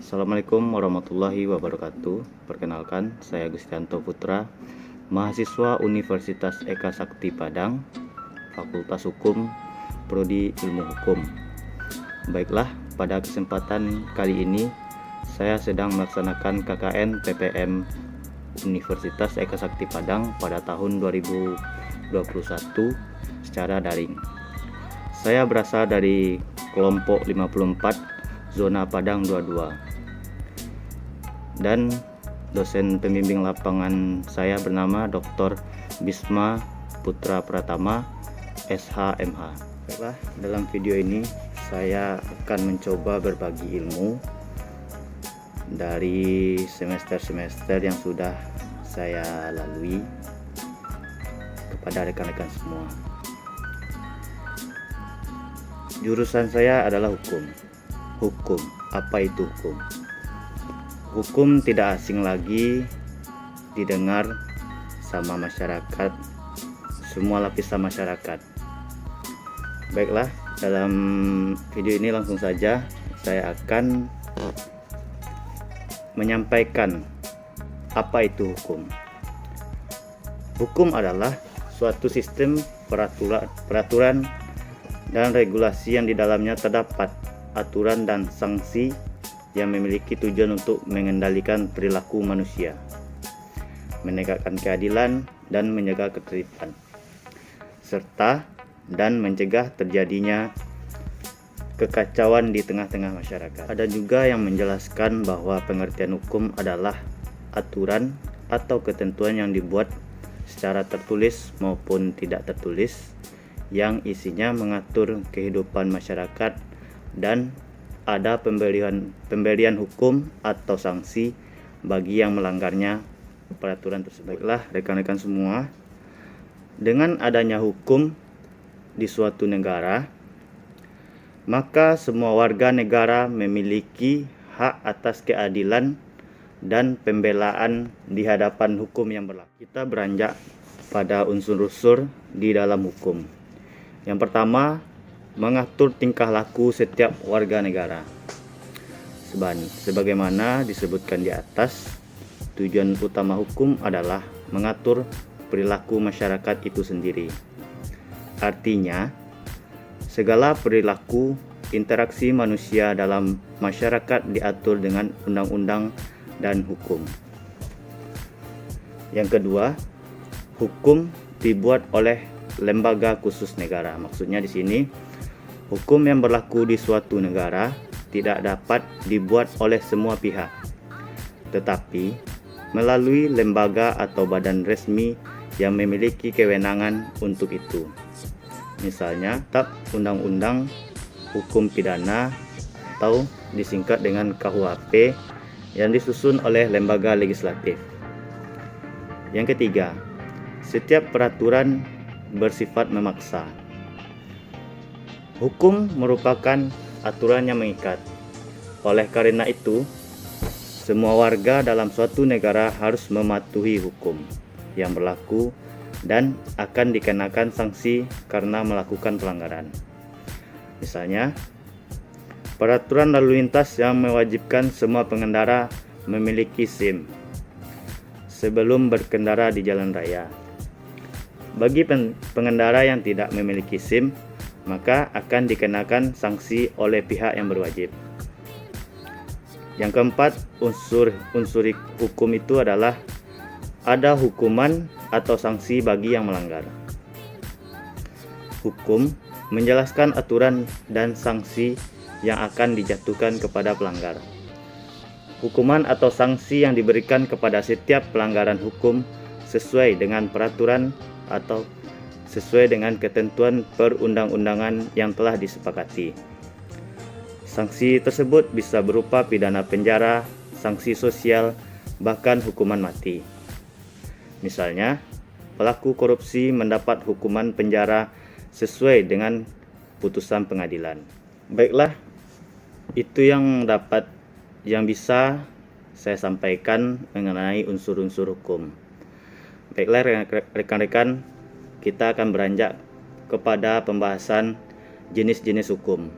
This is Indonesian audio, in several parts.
Assalamualaikum warahmatullahi wabarakatuh. Perkenalkan, saya Gustianto Putra, mahasiswa Universitas Eka Sakti Padang, Fakultas Hukum, Prodi Ilmu Hukum. Baiklah, pada kesempatan kali ini saya sedang melaksanakan KKN PPM Universitas Eka Sakti Padang pada tahun 2021 secara daring. Saya berasal dari kelompok 54 zona Padang 22, dan dosen pembimbing lapangan saya bernama Dr. Bisma Putra Pratama, SHMH. Baiklah, dalam video ini saya akan mencoba berbagi ilmu dari semester-semester yang sudah saya lalui kepada rekan-rekan semua. Jurusan saya adalah hukum. Hukum, apa itu hukum? Hukum tidak asing lagi didengar sama masyarakat, semua lapisan masyarakat. Baiklah, dalam video ini langsung saja saya akan menyampaikan apa itu hukum. Hukum adalah suatu sistem peraturan dan regulasi yang di dalamnya terdapat aturan dan sanksi yang memiliki tujuan untuk mengendalikan perilaku manusia, menegakkan keadilan dan menjaga ketertiban, serta dan mencegah terjadinya kekacauan di tengah-tengah masyarakat. Ada juga yang menjelaskan bahwa pengertian hukum adalah aturan atau ketentuan yang dibuat secara tertulis maupun tidak tertulis yang isinya mengatur kehidupan masyarakat dan ada pemberian hukum atau sanksi bagi yang melanggarnya peraturan tersebut. Baiklah rekan-rekan semua, dengan adanya hukum di suatu negara, maka semua warga negara memiliki hak atas keadilan dan pembelaan di hadapan hukum yang berlaku. Kita beranjak pada unsur-unsur di dalam hukum. Yang pertama, mengatur tingkah laku setiap warga negara. Sebagaimana disebutkan di atas, tujuan utama hukum adalah mengatur perilaku masyarakat itu sendiri. Artinya, segala perilaku interaksi manusia dalam masyarakat diatur dengan undang-undang dan hukum. Yang kedua, hukum dibuat oleh lembaga khusus negara. Maksudnya di sini, hukum yang berlaku di suatu negara tidak dapat dibuat oleh semua pihak, tetapi melalui lembaga atau badan resmi yang memiliki kewenangan untuk itu. Misalnya, Kitab Undang-Undang Hukum Pidana atau disingkat dengan KUHP yang disusun oleh lembaga legislatif. Yang ketiga, setiap peraturan bersifat memaksa. Hukum merupakan aturan yang mengikat. Oleh karena itu, semua warga dalam suatu negara harus mematuhi hukum yang berlaku dan akan dikenakan sanksi karena melakukan pelanggaran. Misalnya, peraturan lalu lintas yang mewajibkan semua pengendara memiliki SIM sebelum berkendara di jalan raya. Bagi pengendara yang tidak memiliki SIM, maka akan dikenakan sanksi oleh pihak yang berwajib. Yang keempat, unsur hukum itu adalah ada hukuman atau sanksi bagi yang melanggar. Hukum menjelaskan aturan dan sanksi yang akan dijatuhkan kepada pelanggar. Hukuman atau sanksi yang diberikan kepada setiap pelanggaran hukum sesuai dengan peraturan atau sesuai dengan ketentuan perundang-undangan yang telah disepakati. Sanksi tersebut bisa berupa pidana penjara, sanksi sosial, bahkan hukuman mati. Misalnya, pelaku korupsi mendapat hukuman penjara sesuai dengan putusan pengadilan. Baiklah, itu yang bisa saya sampaikan mengenai unsur-unsur hukum. Baiklah rekan-rekan, kita akan beranjak kepada pembahasan jenis-jenis hukum.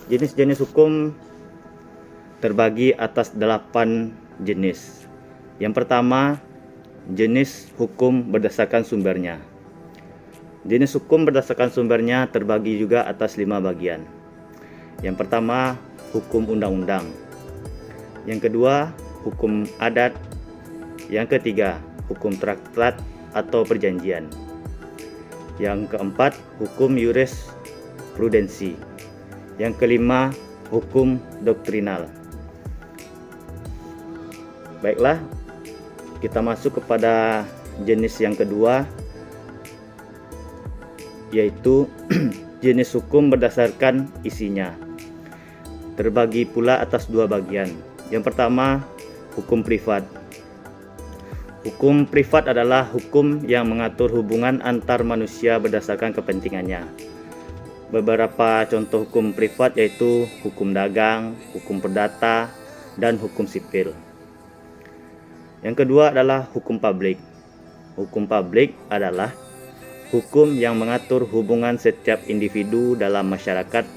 Jenis-jenis hukum terbagi atas 8 jenis. Yang pertama, jenis hukum berdasarkan sumbernya. Jenis hukum berdasarkan sumbernya terbagi juga atas 5 bagian. Yang pertama, hukum undang-undang. Yang kedua, hukum adat. Yang ketiga, hukum traktat atau perjanjian. Yang keempat, hukum jurisprudensi. Yang kelima, hukum doktrinal. Baiklah, kita masuk kepada jenis yang kedua, yaitu jenis hukum berdasarkan isinya. Terbagi pula atas 2 bagian. Yang pertama, hukum privat. Hukum privat adalah hukum yang mengatur hubungan antar manusia berdasarkan kepentingannya. Beberapa contoh hukum privat yaitu hukum dagang, hukum perdata, dan hukum sipil. Yang kedua adalah hukum publik. Hukum publik adalah hukum yang mengatur hubungan setiap individu dalam masyarakat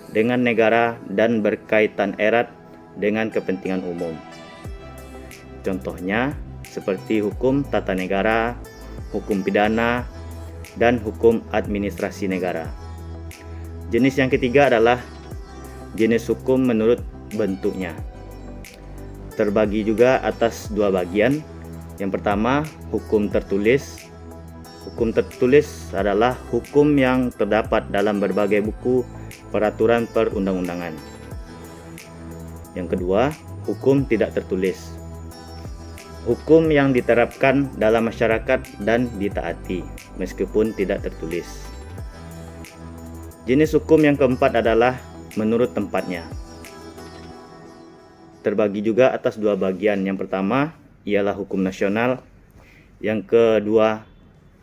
dengan negara dan berkaitan erat dengan kepentingan umum. Contohnya seperti hukum tata negara, hukum pidana, dan hukum administrasi negara. Jenis yang ketiga adalah jenis hukum menurut bentuknya. Terbagi juga atas 2 bagian. Yang pertama, hukum tertulis. Hukum tertulis adalah hukum yang terdapat dalam berbagai buku peraturan perundang-undangan. Yang kedua, hukum tidak tertulis. Hukum yang diterapkan dalam masyarakat dan ditaati meskipun tidak tertulis. Jenis hukum yang keempat adalah menurut tempatnya. Terbagi juga atas 2 bagian. Yang pertama ialah hukum nasional, yang kedua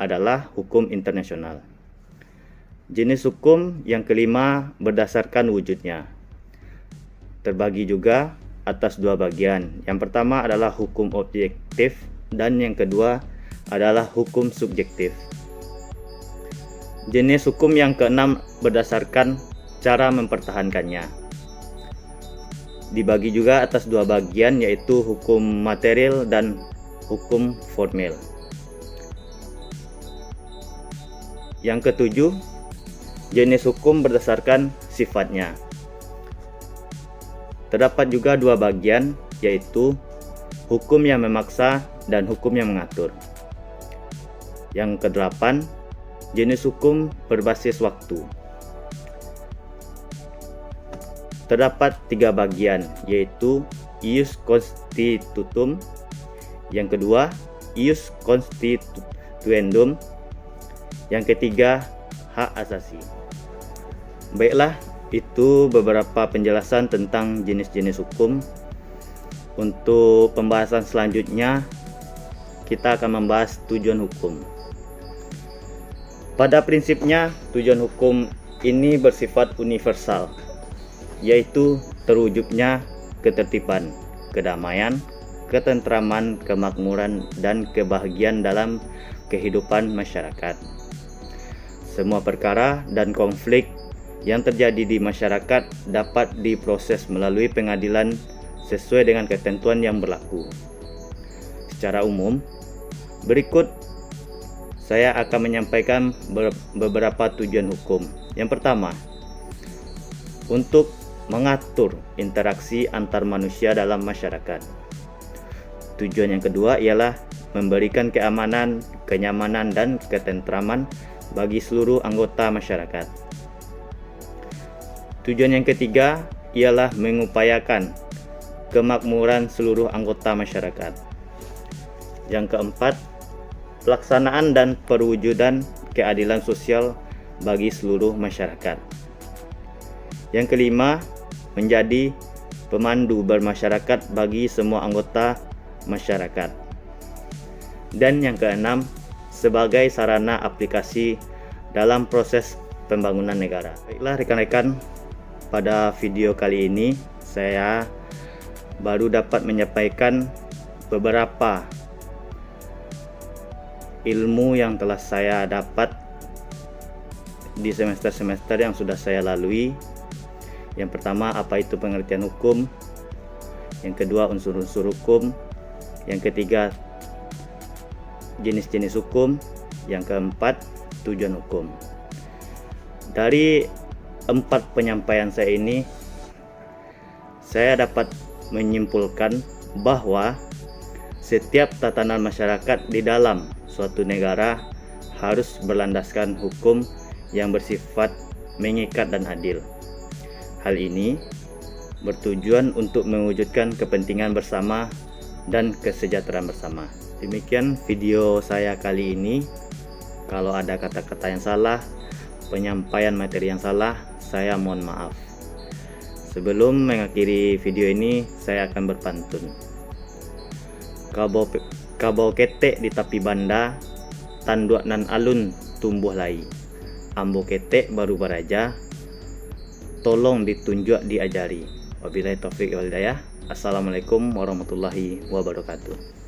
adalah hukum internasional. Jenis hukum yang kelima berdasarkan wujudnya. Terbagi juga atas 2 bagian. Yang pertama adalah hukum objektif dan yang kedua adalah hukum subjektif. Jenis hukum yang keenam berdasarkan cara mempertahankannya. Dibagi juga atas 2 bagian yaitu hukum material dan hukum formil. Yang ketujuh, jenis hukum berdasarkan sifatnya. Terdapat juga 2 bagian yaitu hukum yang memaksa dan hukum yang mengatur. Yang kedelapan, jenis hukum berbasis waktu. Terdapat 3 bagian yaitu ius constitutum, yang kedua ius constituendum, yang ketiga hak asasi. Baiklah, itu beberapa penjelasan tentang jenis-jenis hukum. Untuk pembahasan selanjutnya kita akan membahas tujuan hukum. Pada prinsipnya tujuan hukum ini bersifat universal, yaitu terwujudnya ketertiban, kedamaian, ketentraman, kemakmuran, dan kebahagiaan dalam kehidupan masyarakat. Semua perkara dan konflik yang terjadi di masyarakat dapat diproses melalui pengadilan sesuai dengan ketentuan yang berlaku. Secara umum, berikut saya akan menyampaikan beberapa tujuan hukum. Yang pertama, untuk mengatur interaksi antar manusia dalam masyarakat. Tujuan yang kedua ialah memberikan keamanan, kenyamanan, dan ketentraman bagi seluruh anggota masyarakat. Tujuan yang ketiga ialah mengupayakan kemakmuran seluruh anggota masyarakat. Yang keempat, pelaksanaan dan perwujudan keadilan sosial bagi seluruh masyarakat. Yang kelima, menjadi pemandu bermasyarakat bagi semua anggota masyarakat. Dan yang keenam, sebagai sarana aplikasi dalam proses pembangunan negara. Baiklah rekan-rekan, pada video kali ini saya baru dapat menyampaikan beberapa ilmu yang telah saya dapat di semester-semester yang sudah saya lalui. Yang pertama, apa itu pengertian hukum. yang kedua unsur-unsur hukum, yang ketiga jenis-jenis hukum, yang keempat tujuan hukum. Dari 4 penyampaian saya ini, saya dapat menyimpulkan bahwa setiap tatanan masyarakat di dalam suatu negara harus berlandaskan hukum yang bersifat mengikat dan adil. Hal ini bertujuan untuk mewujudkan kepentingan bersama dan kesejahteraan bersama. Demikian video saya kali ini. Kalau ada kata-kata yang salah, penyampaian materi yang salah, saya mohon maaf. Sebelum mengakhiri video ini, saya akan berpantun. Kabau ketek di tepi banda, tanduk nan alun tumbuh lai. Ambo ketek baru beraja, tolong ditunjuk diajari. Wabillahi taufiq wal hidayah. Assalamualaikum warahmatullahi wabarakatuh.